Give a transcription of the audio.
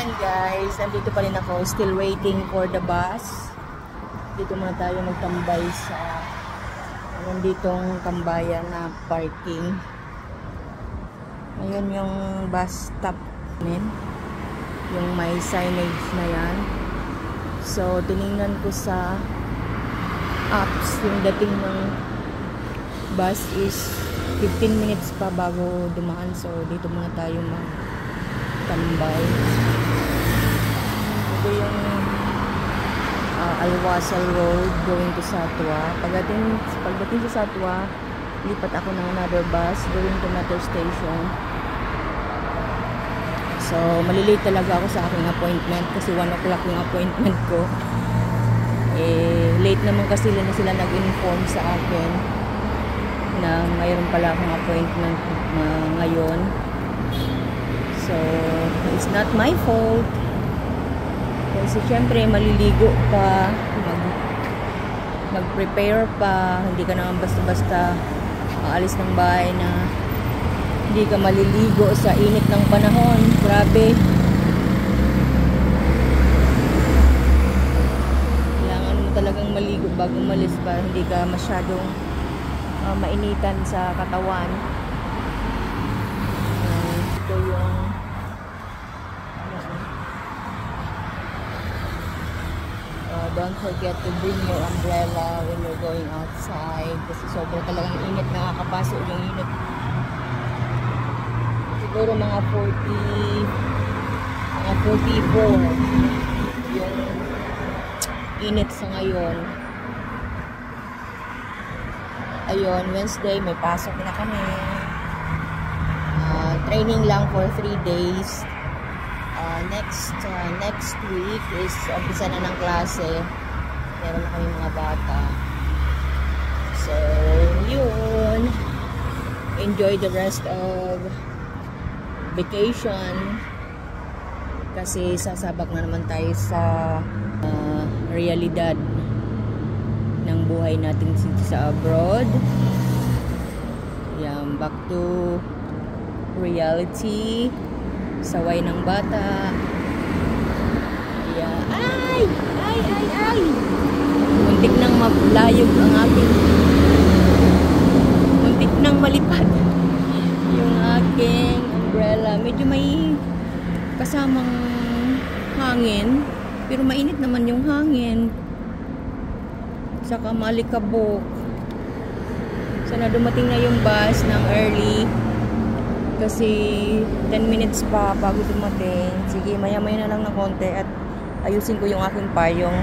Ayan guys, nandito pa rin ako, still waiting for the bus. Dito muna tayo magtambay sa nanditong tambayan na parking. Ayun yung bus stop namin, yung may signage na yan. So tiningnan ko sa apps, yung dating ng bus is 15 minutes pa bago dumaan. So dito muna tayo magtambay. Ito yung Alwasal Road going to Satwa. Pagdating sa Satwa, lipat ako ng another bus going to Metro Station. So malilate talaga ako sa aking appointment kasi 1 o'clock yung appointment ko. Late naman kasi na sila nag-inform sa akin na mayroon pala akong appointment ngayon. So it's not my fault. Kasi syempre maliligo pa, mag-prepare pa, hindi ka naman basta-basta aalis ng bahay na hindi ka maliligo sa init ng panahon. Grabe. Kailangan mo talagang maligo bago umalis para hindi ka masyadong mainitan sa katawan. Ito yung don't forget to bring your umbrella when you're going outside kasi sobrang talagang init, nakakapaso yung init. Siguro mga 44 yung init sa ngayon. Ayun, Wednesday may pasok na kami. Training lang for 3 days. Next week is umpisa na ng klase. Meron na kami mga bata. So, yun. Enjoy the rest of vacation. Kasi sasabak na naman tayo sa realidad ng buhay natin sa abroad. Yan, back to reality. Saway ng bata. Yeah. Ay! Muntik nang malayog ang aking, muntik nang malipad yung aking umbrella. Medyo may kasamang hangin, pero mainit naman yung hangin. Saka malikabok. Sana dumating na yung bus ng early. Kasi 10 minutes pa bago dumating. Sige, maya-maya na lang ng konti at ayusin ko yung aking payong.